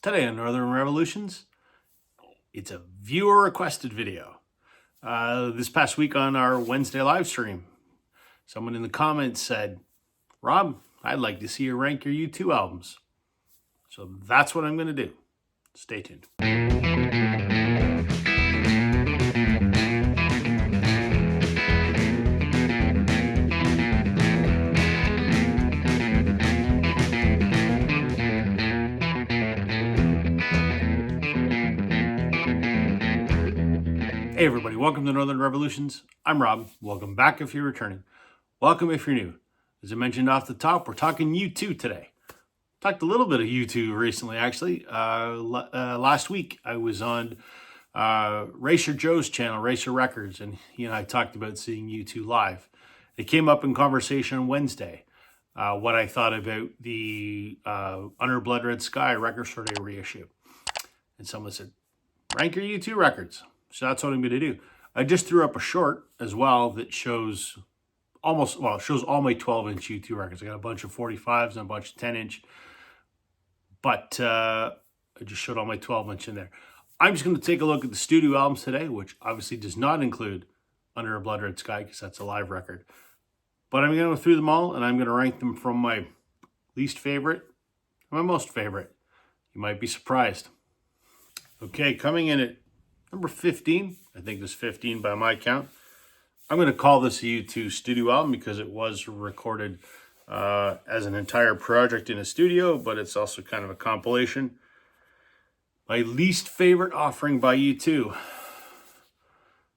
Today on Northern Revolutions, it's a viewer-requested video. This past week on our Wednesday live stream, someone in the comments said, Rob, I'd like to see you rank your U2 albums. So that's what I'm going to do. Stay tuned. Hey everybody, welcome to Northern Revolutions. I'm Rob. Welcome back if you're returning. Welcome if you're new. As I mentioned off the top, we're talking U2 today. Talked a little bit of U2 recently, actually. Last week, I was on Racer Joe's channel, Racer Records, and he and I talked about seeing U2 live. It came up in conversation on Wednesday, what I thought about the Under Blood Red Sky Record Store Day reissue. And someone said, rank your U2 records. So that's what I'm going to do. I just threw up a short as well that shows shows all my 12-inch U2 records. I got a bunch of 45s and a bunch of 10-inch. But I just showed all my 12-inch in there. I'm just going to take a look at the studio albums today, which obviously does not include Under a Blood Red Sky because that's a live record. But I'm going to go through them all, and I'm going to rank them from my least favorite to my most favorite. You might be surprised. Okay, coming in at number 15, I think this 15 by my count. I'm going to call this a U2 studio album because it was recorded as an entire project in a studio, but it's also kind of a compilation. My least favorite offering by U2,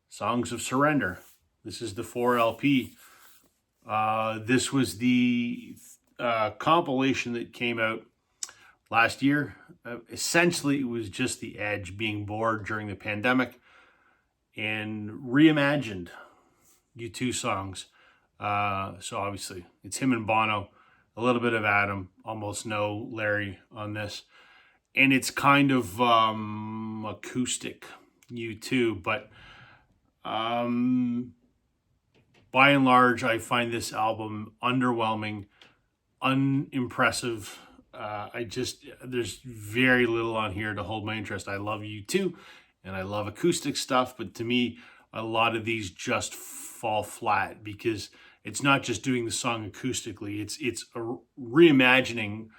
Songs of Surrender. This is the 4 LP. This was the compilation that came out last year. Essentially, it was just the Edge being bored during the pandemic and reimagined U2 songs. So obviously, it's him and Bono, a little bit of Adam, almost no Larry on this. And it's kind of acoustic U2, but by and large, I find this album underwhelming, unimpressive. There's very little on here to hold my interest. I love U2 and I love acoustic stuff, but to me, a lot of these just fall flat because it's not just doing the song acoustically. It's a reimagining,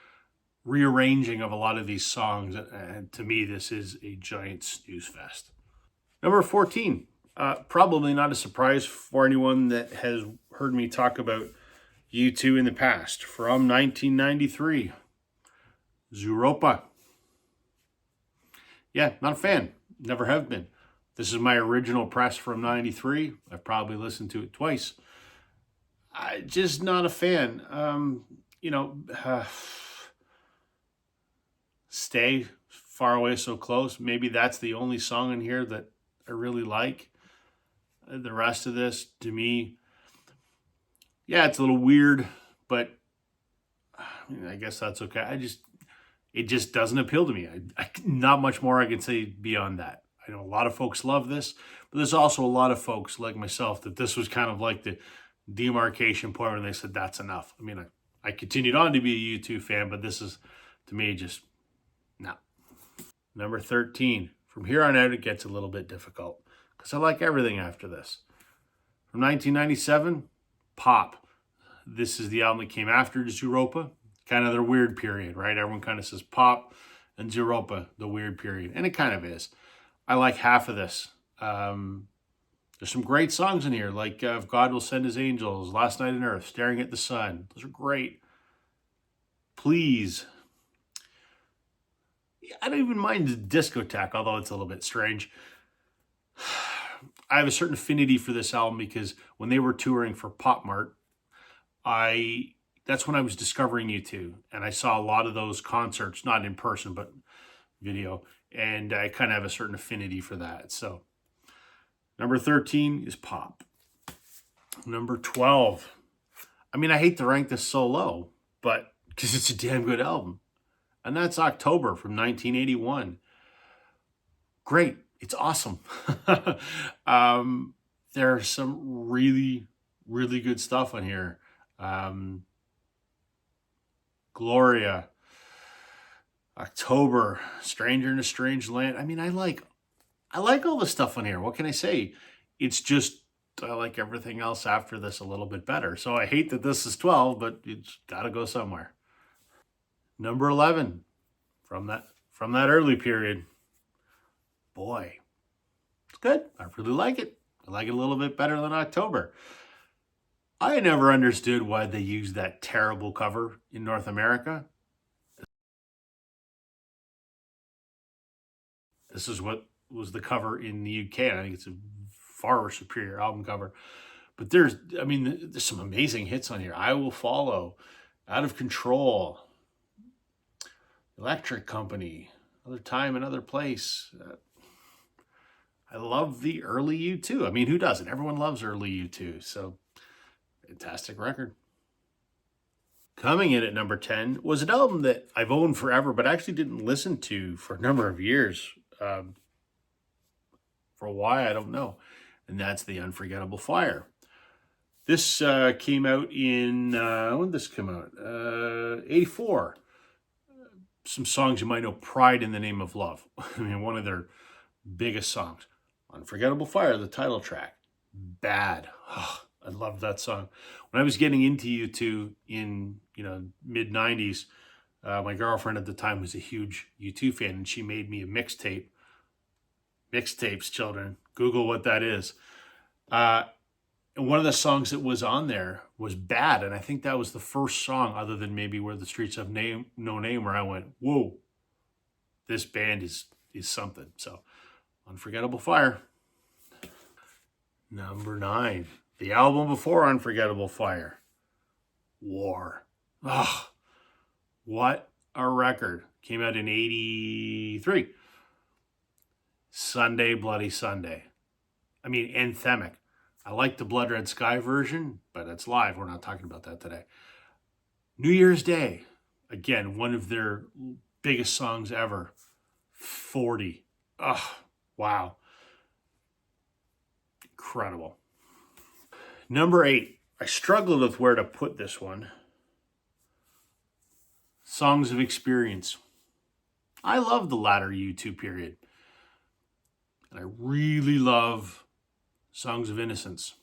rearranging of a lot of these songs. And to me, this is a giant snooze fest. Number 14, probably not a surprise for anyone that has heard me talk about U2 in the past. From 1993. Zooropa. Yeah, not a fan. Never have been. This is my original press from 93. I've probably listened to it twice. Just not a fan. Stay Far Away So Close. Maybe that's the only song in here that I really like. The rest of this, to me, yeah, it's a little weird, but I guess that's okay. It just doesn't appeal to me. Not much more I can say beyond that. I know a lot of folks love this, but there's also a lot of folks like myself that this was kind of like the demarcation point where they said, that's enough. I mean, I continued on to be a U2 fan, but this is, to me, just, no. Number 13. From here on out, it gets a little bit difficult because I like everything after this. From 1997, Pop. This is the album that came after Zooropa. Kind of their weird period, right? Everyone kind of says Pop and Zooropa, the weird period. And it kind of is. I like half of this. There's some great songs in here, like If God Will Send His Angels, Last Night on Earth, Staring at the Sun. Those are great. Please. I don't even mind the discotheque, although it's a little bit strange. I have a certain affinity for this album because when they were touring for Pop Mart, that's when I was discovering U2, and I saw a lot of those concerts, not in person, but video, and I kind of have a certain affinity for that. So, number 13 is Pop. Number 12. I mean, I hate to rank this so low, but because it's a damn good album, and that's October from 1981. Great. It's awesome. There's some really, really good stuff on here. Gloria, October, Stranger in a Strange Land. I mean, I like all the stuff on here. What can I say? It's just I like everything else after this a little bit better. So I hate that this is 12, but it's got to go somewhere. Number 11 from that early period. Boy, it's good. I really like it. I like it a little bit better than October. I never understood why they used that terrible cover in North America. This is what was the cover in the UK. I think it's a far superior album cover. But there's some amazing hits on here. I Will Follow, Out of Control, Electric Company, Another Time, Another Place. I love the early U2. I mean, who doesn't? Everyone loves early U2. So, fantastic record. Coming in at number 10 was an album that I've owned forever, but actually didn't listen to for a number of years. For why, I don't know. And that's The Unforgettable Fire. This came out in, when did this come out? 84. Some songs you might know, Pride in the Name of Love. I mean, one of their biggest songs. Unforgettable Fire, the title track. Bad. Oh, I love that song. When I was getting into U2 in, mid 90s, my girlfriend at the time was a huge U2 fan, and she made me a mixtape. Mixtapes, children. Google what that is. And one of the songs that was on there was Bad, and I think that was the first song, other than maybe Where the Streets Have No Name, where I went, whoa, this band is something. So, Unforgettable Fire. Number 9, the album before Unforgettable Fire, War. Oh, what a record. Came out in 83. Sunday, Bloody Sunday. I mean, anthemic. I like the Blood Red Sky version, but it's live. We're not talking about that today. New Year's Day. Again, one of their biggest songs ever. 40. Oh, wow. Incredible. Number 8. I struggled with where to put this one. Songs of Experience. I love the latter U2 period. And I really love Songs of Innocence.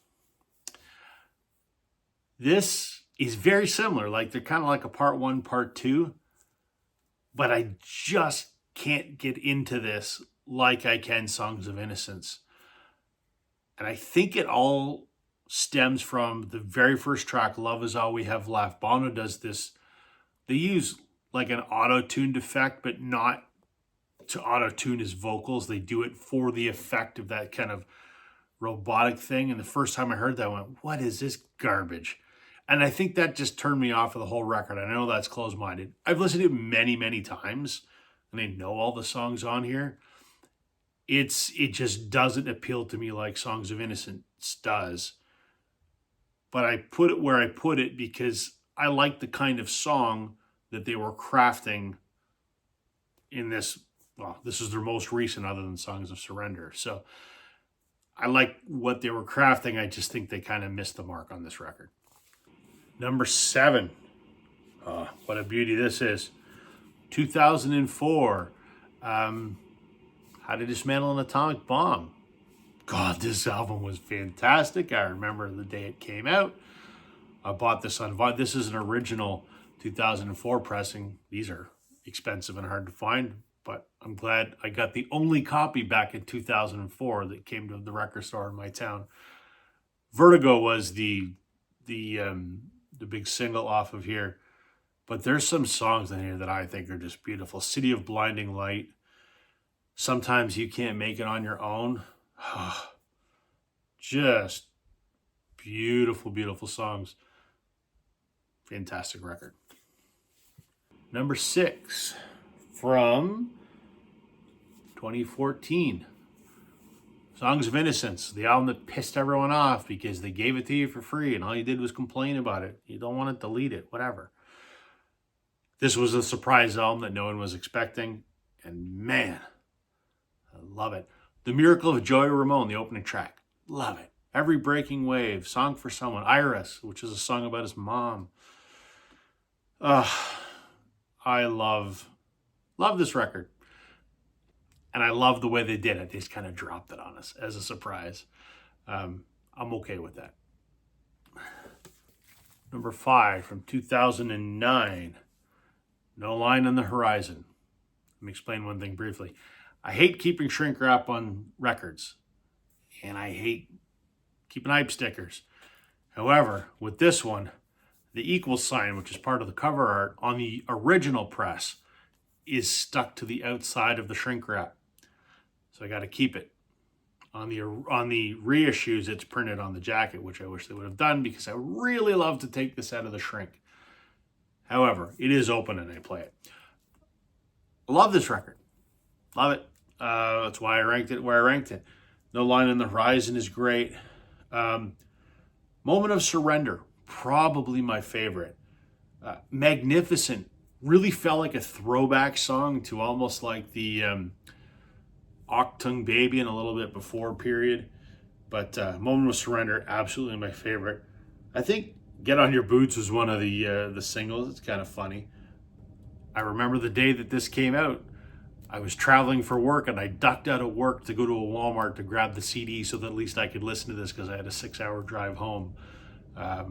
This is very similar. Like, they're kind of like a part 1, part 2. But I just can't get into this like I can Songs of Innocence. And I think it all stems from the very first track, Love Is All We Have Left. Bono does this. They use like an auto-tuned effect, but not to auto-tune his vocals. They do it for the effect of that kind of robotic thing. And the first time I heard that, I went, what is this garbage? And I think that just turned me off of the whole record. I know that's closed-minded. I've listened to it many, many times, and I know all the songs on here. It just doesn't appeal to me like Songs of Innocence does. But I put it where I put it because I like the kind of song that they were crafting in this. Well, this is their most recent other than Songs of Surrender. So I like what they were crafting. I just think they kind of missed the mark on this record. Number 7. Oh, what a beauty this is. 2004. How to Dismantle an Atomic Bomb. God, this album was fantastic. I remember the day it came out. I bought this on vinyl. This is an original 2004 pressing. These are expensive and hard to find, but I'm glad I got the only copy back in 2004 that came to the record store in my town. Vertigo was the big single off of here, but there's some songs in here that I think are just beautiful. City of Blinding Light. Sometimes You Can't Make It on Your Own. Just beautiful, beautiful songs. Fantastic record. Number 6 from 2014. Songs of Innocence, the album that pissed everyone off because they gave it to you for free and all you did was complain about it. You don't want to delete it, whatever. This was a surprise album that no one was expecting, and man, I love it. The Miracle of Joey Ramone, the opening track. Love it. Every Breaking Wave, Song for Someone, Iris, which is a song about his mom. I love Love this record. And I love the way they did it. They just kind of dropped it on us as a surprise. I'm okay with that. Number 5 from 2009, No Line on the Horizon. Let me explain one thing briefly. I hate keeping shrink wrap on records, and I hate keeping hype stickers. However, with this one, the equal sign, which is part of the cover art on the original press, is stuck to the outside of the shrink wrap. So I got to keep it. On the reissues, it's printed on the jacket, which I wish they would have done because I really love to take this out of the shrink. However, it is open and I play it. I love this record. Love it. That's why I ranked it where I ranked it. No Line on the Horizon is great. Moment of Surrender, probably my favorite. Magnificent. Really felt like a throwback song to almost like the Octung Baby and a little bit before period. But Moment of Surrender, absolutely my favorite. I think Get On Your Boots was one of the singles. It's kind of funny. I remember the day that this came out. I was traveling for work and I ducked out of work to go to a Walmart to grab the CD so that at least I could listen to this because I had a 6-hour drive home. I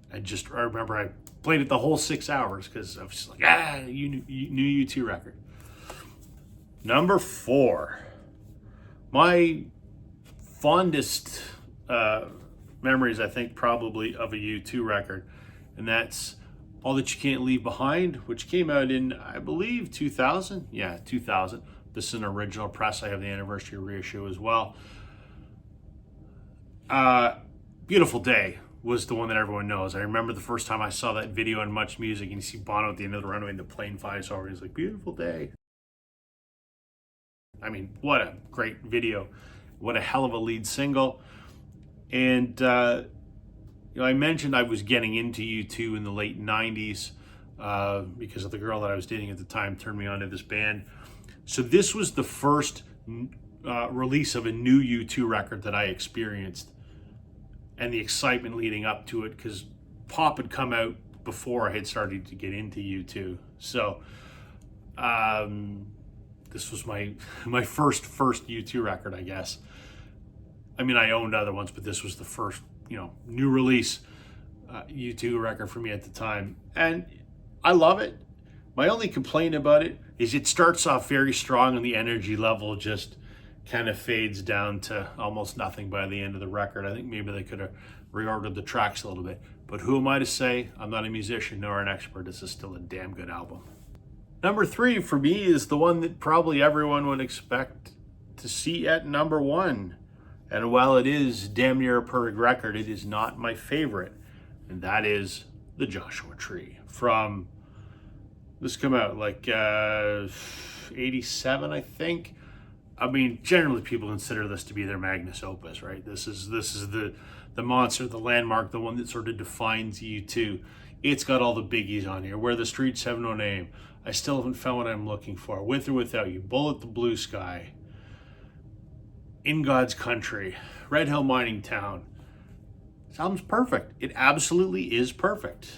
remember I played it the whole 6 hours because I was just like, new U2 record. Number 4. My fondest memories, I think, probably of a U2 record, and that's All That You Can't Leave Behind, which came out in, I believe, 2000. Yeah, 2000. This is an original press. I have the anniversary reissue as well. Beautiful Day was the one that everyone knows. I remember the first time I saw that video on Much Music, and you see Bono at the end of the runway and the plane flies over. He's like, beautiful day. I mean, what a great video. What a hell of a lead single. And, I mentioned I was getting into U2 in the late 90s because of the girl that I was dating at the time turned me on to this band. So this was the first release of a new U2 record that I experienced, and the excitement leading up to it because Pop had come out before I had started to get into U2. So this was my first U2 record, I guess. I mean, I owned other ones, but this was the first, new release U2 record for me at the time. And I love it. My only complaint about it is it starts off very strong and the energy level just kind of fades down to almost nothing by the end of the record. I think maybe they could have reordered the tracks a little bit. But who am I to say? I'm not a musician nor an expert. This is still a damn good album. Number 3 for me is the one that probably everyone would expect to see at number 1. And while it is damn near a perfect record, it is not my favorite. And that is The Joshua Tree. This came out like 87, I think. I mean, generally people consider this to be their magnus opus, right? This is the monster, the landmark, the one that sort of defines U2. It's got all the biggies on here. Where the Streets Have No Name. I Still Haven't Found What I'm Looking For. With or Without You. Bullet the Blue Sky. In God's Country. Red Hill Mining Town. This album's perfect. It absolutely is perfect.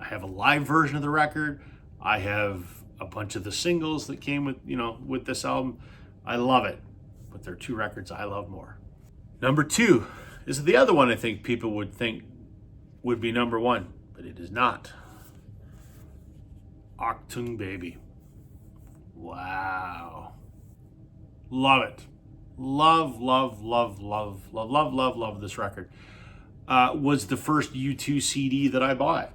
I have a live version of the record. I have a bunch of the singles that came with this album. I love it. But there are 2 records I love more. Number 2 is the other one I think people would think would be number 1, but it is not. Octung Baby. Wow. Love it. Love this record. Was the first U2 CD that I bought.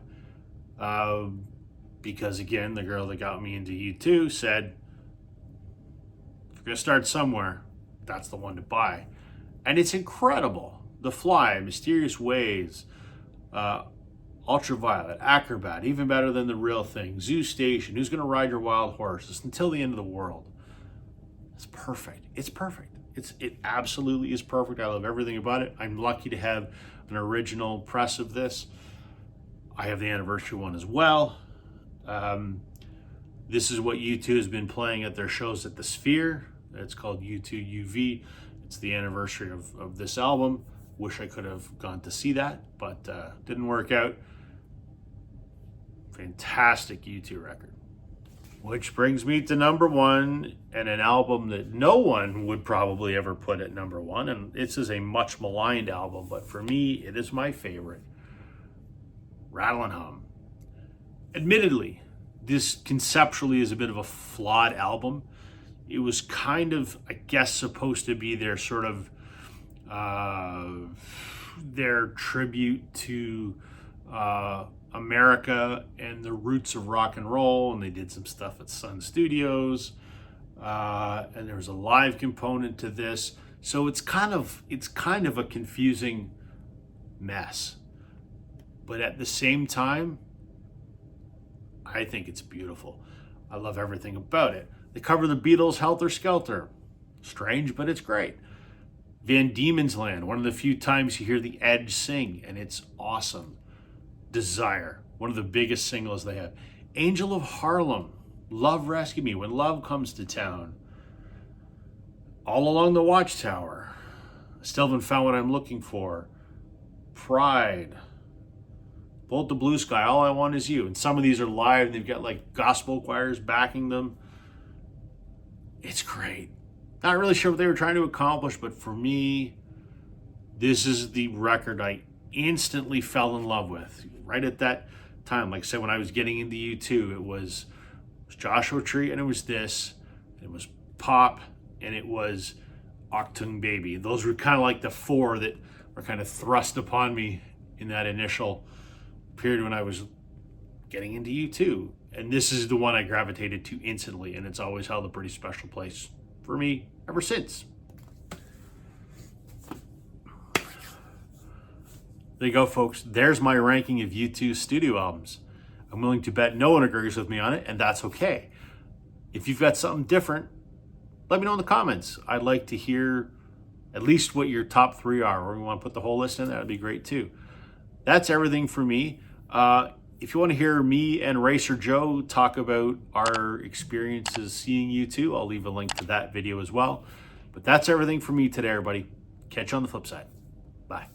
Because again, the girl that got me into U2 said, if you're going to start somewhere, that's the one to buy. And it's incredible. The Fly, Mysterious Ways, Ultraviolet, Acrobat, even better than The Real Thing, Zoo Station, Who's Gonna Ride Your Wild Horses, Until the End of the World. It's perfect. It's perfect. It absolutely is perfect. I love everything about it. I'm lucky to have an original press of this. I have the anniversary one as well. This is what U2 has been playing at their shows at the Sphere. It's called U2 UV. It's the anniversary of this album. Wish I could have gone to see that, but didn't work out. Fantastic U2 record. Which brings me to number one, and an album that no one would probably ever put at number one. And this is a much maligned album, but for me, it is my favorite. Rattle and Hum. Admittedly, this conceptually is a bit of a flawed album. It was kind of, I guess, supposed to be their sort of their tribute to America and the roots of rock and roll, and they did some stuff at Sun Studios, and there was a live component to this, so it's kind of a confusing mess. But at the same time, I think it's beautiful. I love everything about it. They cover the Beatles' Helter Skelter. Strange, but it's great. Van Diemen's Land, one of the few times you hear the Edge sing, and it's awesome. Desire, one of the biggest singles they have. Angel of Harlem, Love Rescue Me, When Love Comes to Town. All Along the Watchtower, Still Haven't Found What I'm Looking For. Pride, Bolt the Blue Sky, All I Want Is You. And some of these are live, and they've got like gospel choirs backing them. It's great. Not really sure what they were trying to accomplish, but for me, this is the record I instantly fell in love with. Right at that time, like I said, when I was getting into U2, it was Joshua Tree, and it was this, and it was Pop, and it was Achtung Baby. Those were kind of like the four that were kind of thrust upon me in that initial period when I was getting into U2. And this is the one I gravitated to instantly, and it's always held a pretty special place for me ever since. There you go, folks. There's my ranking of U2 studio albums. I'm willing to bet no one agrees with me on it, and that's okay. If you've got something different, let me know in the comments. I'd like to hear at least what your top three are, or you want to put the whole list in, that'd be great too. That's everything for me. If you want to hear me and Racer Joe talk about our experiences seeing U2, I'll leave a link to that video as well. But that's everything for me today, everybody. Catch you on the flip side. Bye.